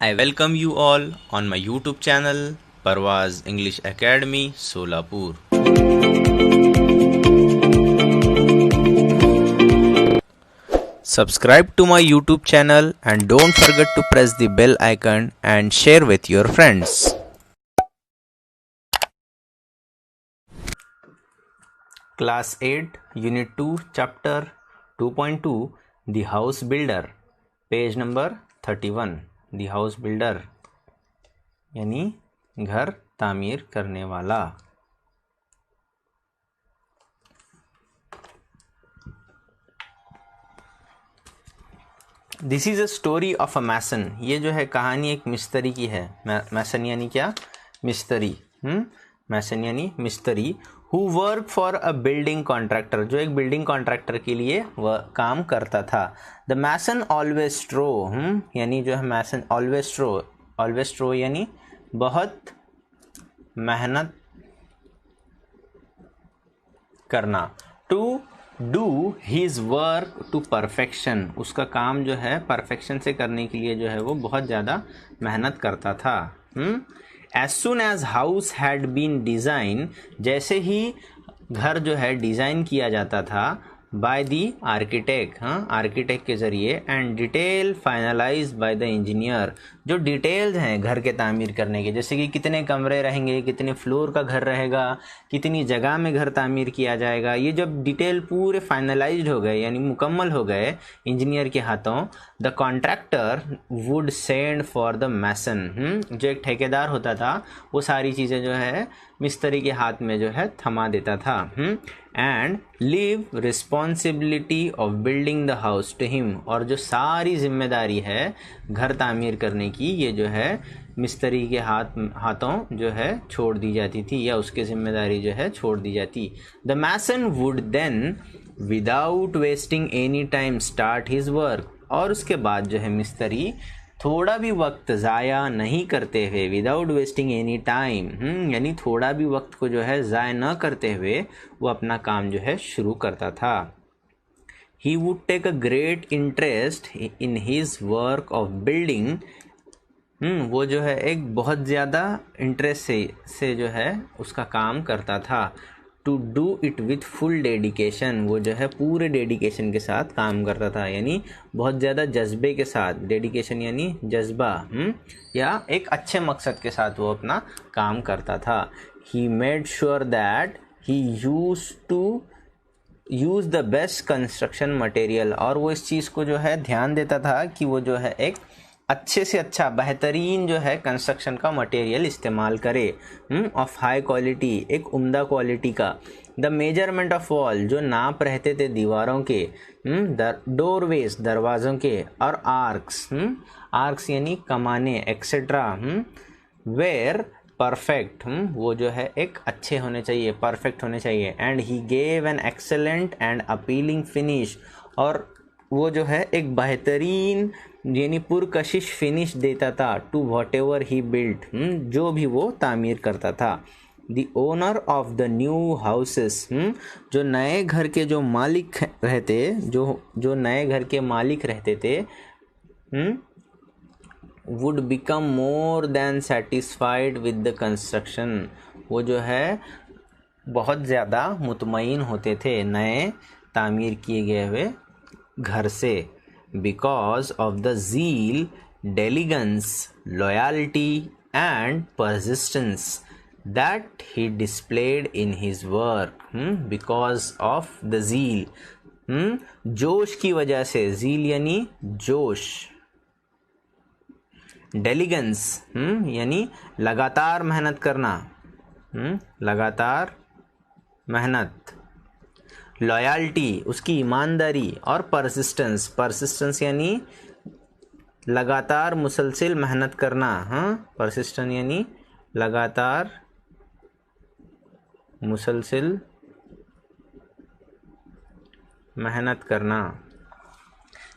I welcome you all on my YouTube channel Parvaz English Academy Solapur. Subscribe to my YouTube channel and don't forget to press the bell icon and share with your friends. Class 8 Unit 2 Chapter 2.2 The House Builder Page number 31 The House Builder यानी घर तामीर करने वाला. This is a story of a mason. ये जो है कहानी एक मिस्त्री की है. मैसन यानी क्या? मिस्त्री. मैसन यानी मिस्त्री. Who work for a building contractor, जो एक बिल्डिंग कॉन्ट्रैक्टर के लिए वह काम करता था. द मैसन ऑलवेज स्ट्रो, यानी जो है मैसन ऑलवेज स्ट्रो यानी बहुत मेहनत करना. To do his work to perfection, उसका काम जो है परफेक्शन से करने के लिए जो है वो बहुत ज़्यादा मेहनत करता था. As soon as house had been design, जैसे ही घर जो है डिज़ाइन किया जाता था बाय दी आर्किटेक्ट, आर्किटेक्ट के ज़रिए, and detail finalise by the engineer, जो डिटेल्स हैं घर के तामीर करने के, जैसे कि कितने कमरे रहेंगे, कितने फ्लोर का घर रहेगा, कितनी जगह में घर तामीर किया जाएगा, ये जब डिटेल पूरे फाइनलाइज्ड हो गए यानी मुकम्मल हो गए इंजीनियर के हाथों, the contractor would send for the mason, जो एक ठेकेदार होता था वो सारी चीज़ें जो है मिस्त्री के हाथ में जो है थमा देता था. And leave responsibility of building the house to him, और जो सारी जिम्मेदारी है घर तामीर करने की ये जो है मिस्त्री के हाथों जो है छोड़ दी जाती थी, या उसकी जिम्मेदारी जो है छोड़ दी जाती. The mason would then without wasting any time start his work, और उसके बाद जो है मिस्त्री थोड़ा भी वक्त ज़ाया नहीं करते हुए, विदाउट वेस्टिंग एनी टाइम, यानी थोड़ा भी वक्त को जो है ज़ाया न करते हुए वो अपना काम जो है शुरू करता था. He would take a great interest in his work of building, वो जो है एक बहुत ज़्यादा इंटरेस्ट से जो है उसका काम करता था. To do it with full dedication, वो जो है पूरे डेडिकेशन के साथ काम करता था, यानी बहुत ज़्यादा जज्बे के साथ. डेडिकेशन यानी जज्बा, या एक अच्छे मकसद के साथ वो अपना काम करता था. He made sure that he use the best construction material, और वो इस चीज़ को जो है ध्यान देता था कि वो जो है एक अच्छे से अच्छा बेहतरीन जो है कंस्ट्रक्शन का मटेरियल इस्तेमाल करे, ऑफ हाई क्वालिटी, एक उम्दा क्वालिटी का. द मेजरमेंट ऑफ वॉल, जो नाप रहते थे दीवारों के, डोरवेज दरवाज़ों के, और आर्क्स यानी कमाने एक्सेट्रा, वेयर परफेक्ट, वो जो है एक अच्छे होने चाहिए, परफेक्ट होने चाहिए. And he gave an excellent and appealing finish, और वो जो है एक बेहतरीन यानी पुरकशिश फिनिश देता था to whatever he built, जो भी वो तामीर करता था. The owner of the new houses, जो नए घर के जो मालिक रहते, जो नए घर के मालिक रहते थे, would become more than satisfied with the construction, वो जो है बहुत ज़्यादा मुतमईन होते थे नए तामीर किए गए हुए घर से. Because of the zeal, diligence, loyalty and persistence that he displayed in his work. Because of the zeal, जोश की वजह से, zeal यानी जोश, diligence यानी लगातार मेहनत करना, लगातार मेहनत, लॉयल्टी उसकी ईमानदारी, और परसिस्टेंस यानी लगातार मुसलसिल मेहनत करना, परसिस्टेंस यानी लगातार मुसलसिल मेहनत करना.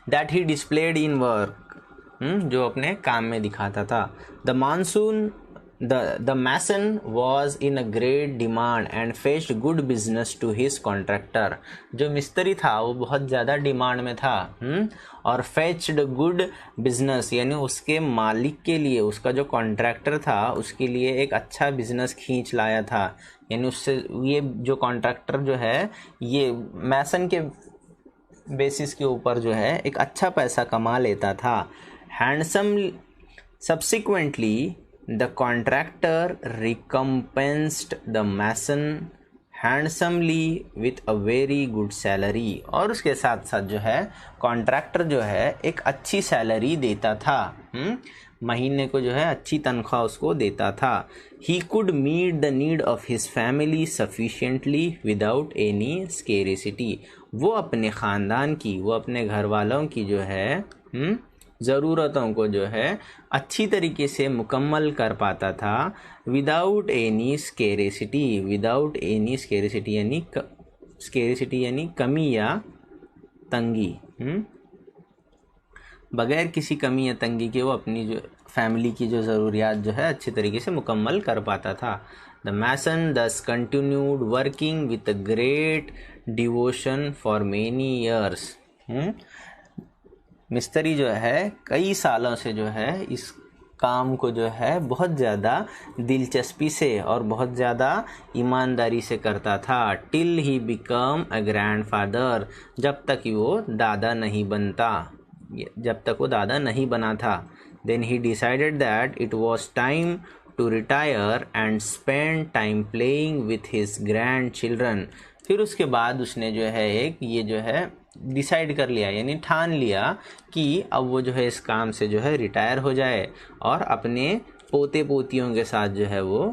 That he displayed in work, जो अपने काम में दिखाता था. The monsoon The mason was in a great demand and fetched good business to his contractor. जो मिस्त्री था वो बहुत ज़्यादा डिमांड में था और fetched good business यानी उसके मालिक के लिए, उसका जो कॉन्ट्रैक्टर था उसके लिए एक अच्छा बिजनेस खींच लाया था। यानी उससे ये जो कॉन्ट्रैक्टर जो है ये मैसन के बेसिस के ऊपर जो है एक अच्छा पैसा कमा लेता था। Handsome subsequently the contractor recompensed the mason handsomely with a very good salary। और उसके साथ साथ जो है कॉन्ट्रैक्टर जो है एक अच्छी सैलरी देता था। महीने को जो है अच्छी तनख्वाह उसको देता था। He could meet the need of his family sufficiently without any scarcity। वो अपने ख़ानदान की, वो अपने घर वालों की जो है ज़रूरतों को जो है अच्छी तरीके से मुकम्मल कर पाता था। Without any scarcity, without any scarcity यानी स्केरेसिटी यानी कमी या तंगी, बगैर किसी कमी या तंगी के वो अपनी जो फैमिली की जो ज़रूरियात जो है अच्छी तरीके से मुकम्मल कर पाता था। द मैसन दस continued working with great devotion for many years. मिस्त्री जो है कई सालों से जो है इस काम को जो है बहुत ज़्यादा दिलचस्पी से और बहुत ज़्यादा ईमानदारी से करता था। Till he become a grandfather, जब तक वो दादा नहीं बनता, जब तक वो दादा नहीं बना था। Then he decided that it was time to retire and spend time playing with his grandchildren. फिर उसके बाद उसने जो है एक ये जो है डिसाइड कर लिया यानी ठान लिया कि अब वो जो है इस काम से जो है रिटायर हो जाए और अपने पोते पोतियों के साथ जो है वो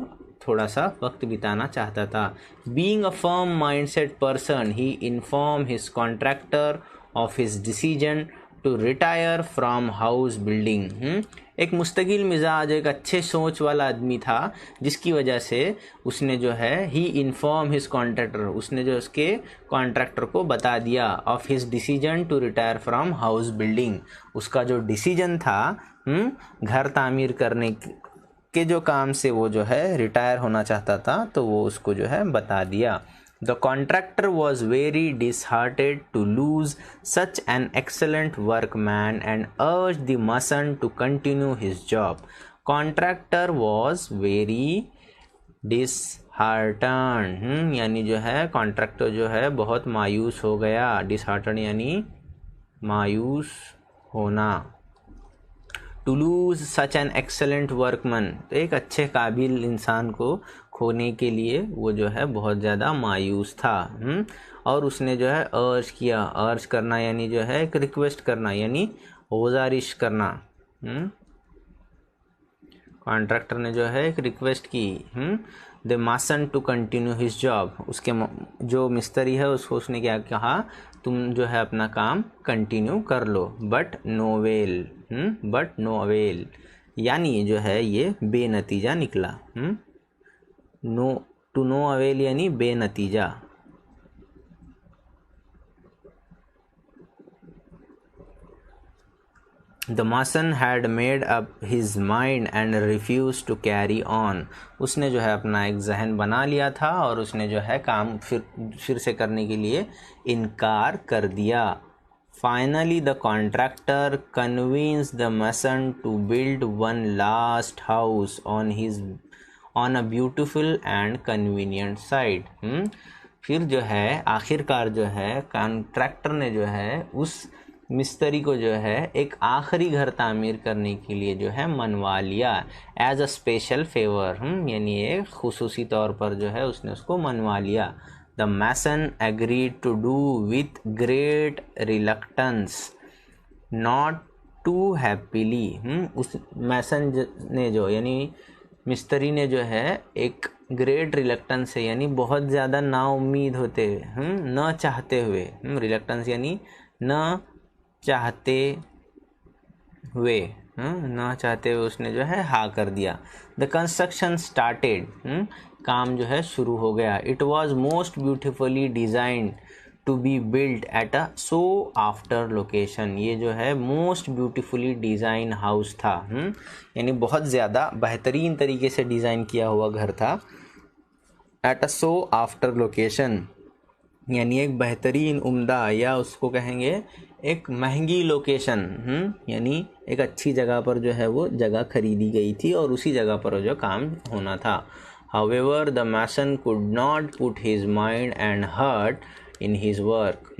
थोड़ा सा वक्त बिताना चाहता था। Being a firm mindset person he inform his contractor of his decision to retire from house building. एक मुस्तकिल मिजाज, एक अच्छे सोच वाला आदमी था जिसकी वजह से उसने जो है ही इन्फॉर्म हिज कॉन्ट्रैक्टर, उसने जो उसके कॉन्ट्रैक्टर को बता दिया of his decision to retire from house building. उसका जो डिसीजन था घर तामीर करने के जो काम से वो जो है रिटायर होना चाहता था, तो वो उसको जो है बता दिया। The contractor was very disheartened to lose such an excellent workman and urged the mason to continue his job. Contractor was very disheartened यानी जो है कॉन्ट्रैक्टर जो है बहुत मायूस हो गया। डिसहार्टन यानी मायूस होना। To lose such an excellent workman, तो एक अच्छे काबिल इंसान को खोने के लिए वो जो है बहुत ज़्यादा मायूस था। और उसने जो है अर्ज किया, अर्ज करना यानी जो है एक रिक्वेस्ट करना यानी गुजारिश करना। कॉन्ट्रैक्टर ने जो है एक रिक्वेस्ट की the mason to continue his job. उसके जो मिस्त्री है उसको उसने क्या कहा, तुम जो है अपना काम कंटिन्यू कर लो, but no avail, but no avail यानी जो है ये बेनतीजा निकला। नो टू नो अवेल यानी बेनतीजा। The mason had made up his mind and refused to carry on। उसने जो है अपना एक जहन बना लिया था और उसने जो है काम फिर से करने के लिए इनकार कर दिया। Finally the contractor convinced the mason to build one last house on a beautiful and convenient site। फिर जो है आखिरकार जो है कॉन्ट्रैक्टर ने जो है उस मिस्त्री को जो है एक आखिरी घर तामीर करने के लिए जो है मनवा लिया एज अ स्पेशल फेवर। यानी एक खुसूसी तौर पर जो है उसने उसको मनवा लिया। The mason agreed to do with great reluctance not too happily. उस मैसन ने जो यानी मिस्त्री ने जो है एक ग्रेट रिलक्टेंस है यानी बहुत ज़्यादा ना उम्मीद होते हुए, न चाहते हुए, रिलक्टेंस यानी न चाहते हुए, ना चाहते हुए उसने जो है हाँ कर दिया। द कंस्ट्रक्शन स्टार्टेड, काम जो है शुरू हो गया। It was most beautifully designed to be built at a sought after location. ये जो है मोस्ट ब्यूटीफुली डिज़ाइन हाउस था। यानी बहुत ज़्यादा बेहतरीन तरीके से डिज़ाइन किया हुआ घर था। Eight a sought after location यानी एक बेहतरीन उम्दा, या उसको कहेंगे एक महंगी लोकेशन। यानी एक अच्छी जगह पर जो है वो जगह खरीदी गई थी और उसी जगह पर जो काम होना था। However the mason could not put his mind and heart in his work.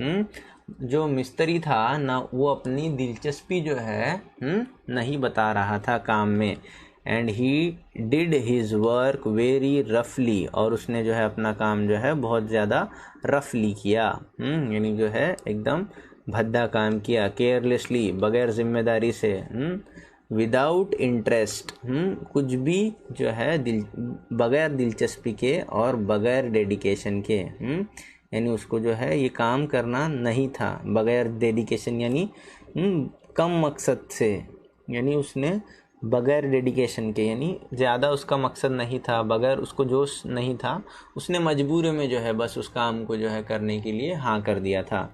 जो मिस्त्री था ना, वो अपनी दिलचस्पी जो है नहीं बता रहा था काम में। And he did his work very रफली, और उसने जो है अपना काम जो है बहुत ज़्यादा रफली किया। यानी जो है एकदम भद्दा काम किया, केयरलेसली, बगैर जिम्मेदारी से, विदाउट इंटरेस्ट, कुछ भी जो है बगैर दिलचस्पी के और बगैर डेडिकेशन के। यानी उसको जो है ये काम करना नहीं था बगैर डेडिकेशन, यानी कम मकसद से। यानी उसने बगैर डेडिकेशन के, यानी ज़्यादा उसका मकसद नहीं था, बगैर उसको जोश नहीं था, उसने मजबूरी में जो है बस उस काम को जो है करने के लिए हाँ कर दिया था।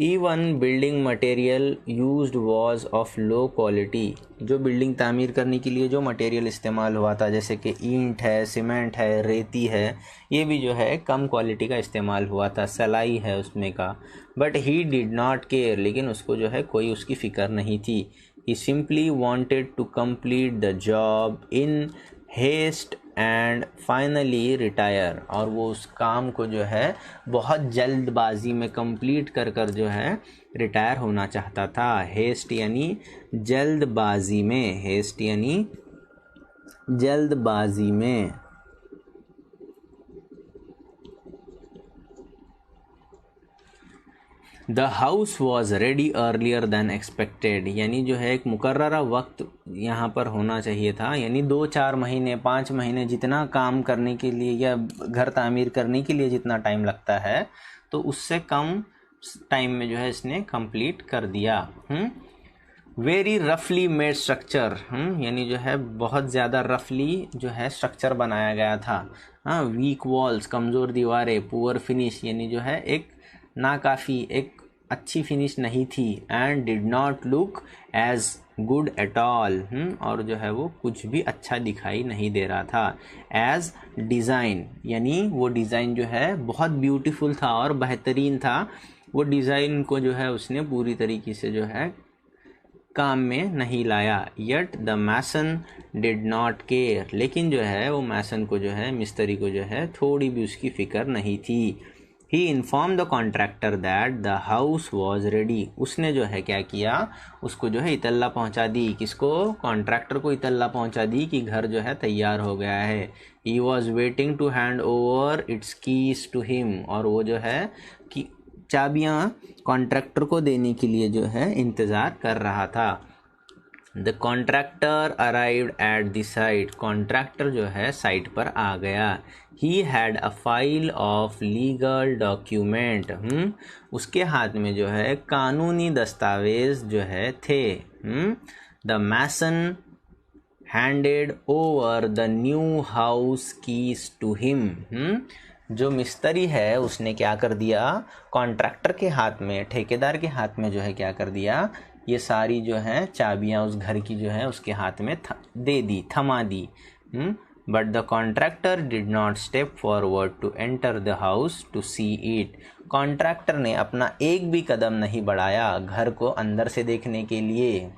Even building material used was of low quality. जो बिल्डिंग तामीर करने के लिए जो मटेरियल इस्तेमाल हुआ था, जैसे कि ईंट है, सीमेंट है, रेती है, ये भी जो है कम क्वालिटी का इस्तेमाल हुआ था, सलाई है उसमें का। But he did not care, लेकिन उसको जो है कोई उसकी फ़िक्र नहीं थी। He simply wanted to complete the job in haste and finally retire. और वो उस काम को जो है बहुत जल्दबाजी में कंप्लीट कर कर जो है रिटायर होना चाहता था। हेस्ट यानी जल्दबाजी में, हेस्ट यानी जल्दबाजी में। The house was ready earlier than expected, यानी जो है एक मुकर्ररा वक्त यहाँ पर होना चाहिए था। यानी 2-4 महीने, 5 महीने, जितना काम करने के लिए या घर तामीर करने के लिए जितना टाइम लगता है, तो उससे कम टाइम में जो है इसने कंप्लीट कर दिया। वेरी रफली मेड स्ट्रक्चर, यानी जो है बहुत ज़्यादा रफली जो है स्ट्रक्चर बनाया गया था। वीक वॉल्स, कमज़ोर दीवारें, पुअर फिनिश, यानी जो है एक नाकाफ़ी, एक अच्छी फिनिश नहीं थी। And did not look as good at all, और जो है वो कुछ भी अच्छा दिखाई नहीं दे रहा था। एज डिज़ाइन, यानी वो डिज़ाइन जो है बहुत ब्यूटीफुल था और बेहतरीन था। वो डिज़ाइन को जो है उसने पूरी तरीके से जो है काम में नहीं लाया। Yet the mason did not care, लेकिन जो है वो मैसन को जो है, मिस्त्री को जो है थोड़ी भी उसकी फ़िक्र नहीं थी। He inform the contractor that the house was ready, उसने जो है क्या किया, उसको जो है इतल्ला पहुंचा दी। किसको? कॉन्ट्रैक्टर को इतल्ला पहुंचा दी कि घर जो है तैयार हो गया है। He was waiting to hand over its keys to him, और वो जो है कि चाबियां कॉन्ट्रैक्टर को देने के लिए जो है इंतज़ार कर रहा था। The contractor arrived at the site, contractor जो है साइट पर आ गया। He had a file of legal document, उसके हाथ में जो है कानूनी दस्तावेज जो है थे। The mason handed over the new house keys to him, जो मिस्त्री है उसने क्या कर दिया, कॉन्ट्रैक्टर के हाथ में, ठेकेदार के हाथ में जो है क्या कर दिया, ये सारी जो है चाबियां उस घर की जो है उसके हाथ में दे दी, थमा दी। But the contractor did not step forward to enter the house to see it, contractor ने अपना एक भी कदम नहीं बढ़ाया घर को अंदर से देखने के लिए।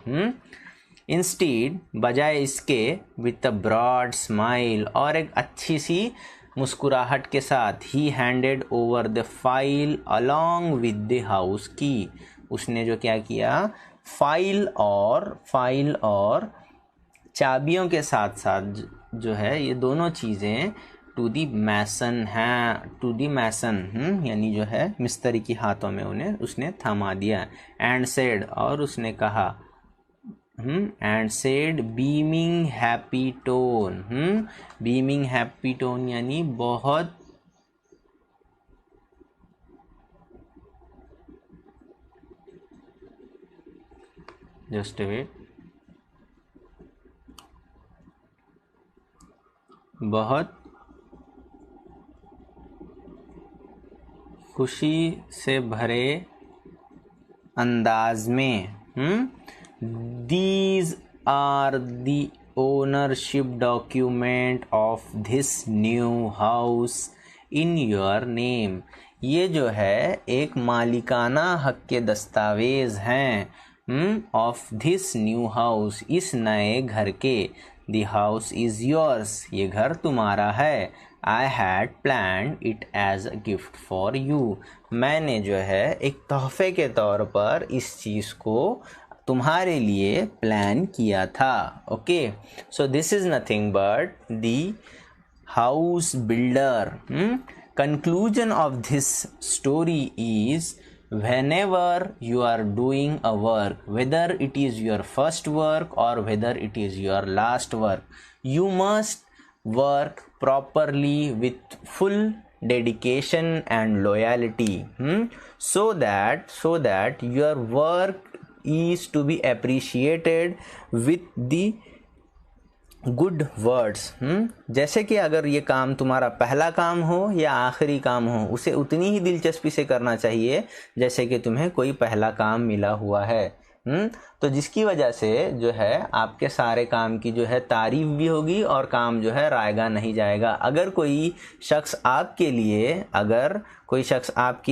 इंस्टीड, बजाय इसके, विथ अ ब्रॉड स्माइल, और एक अच्छी सी मुस्कुराहट के साथ, ही handed over the file along with the house की, उसने जो क्या किया, फाइल और चाबियों के साथ साथ जो है ये दोनों चीज़ें टू दी मैसन हैं, टू दी मैसन, यानी जो है मिस्त्री के हाथों में उन्हें उसने थमा दिया। एंड सेड, और उसने कहा, and said beaming happy tone, beaming happy tone यानी बहुत जस्ट वेट, बहुत खुशी से भरे अंदाज में। These are the ownership document of this new house in your name। ये जो है एक मालिकाना हक के दस्तावेज हैं ऑफ दिस न्यू हाउस, इस नए घर के। The house is yours, ये घर तुम्हारा है। I had planned it as a gift for you, मैंने जो है एक तोहफे के तौर पर इस चीज़ को तुम्हारे लिए प्लान किया था। Okay, so this is nothing but the house builder. Conclusion of this story is whenever you are doing a work, whether it is your first work or whether it is your last work, you must work properly with full dedication and loyalty, so that your work is to be appreciated with the good words. जैसे कि अगर ये काम तुम्हारा पहला काम हो या आखिरी काम हो, उसे उतनी ही दिलचस्पी से करना चाहिए जैसे कि तुम्हें कोई पहला काम मिला हुआ है। तो जिसकी वजह से जो है आपके सारे काम की जो है तारीफ भी होगी और काम जो है रायगा नहीं जाएगा। अगर कोई शख्स आपके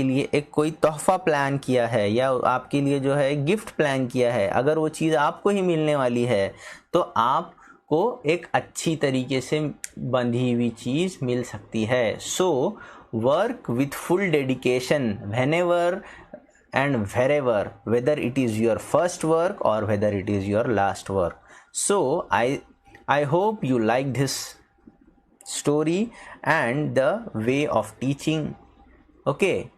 लिए एक कोई तोहफा प्लान किया है या आपके लिए जो है गिफ्ट प्लान किया है, अगर वो चीज़ आपको ही मिलने वाली है तो आप को एक अच्छी तरीके से बंधी हुई चीज़ मिल सकती है। So work with full dedication whenever and wherever, whether it is your first work or whether it is your last work. So I hope you like this story and the way of teaching. Okay,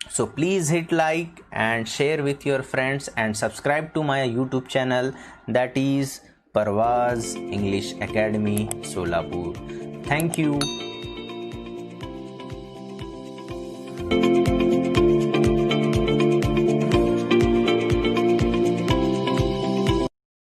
so please hit like and share with your friends and subscribe to my YouTube channel, that is Parvaz English Academy Solapur. Thank you.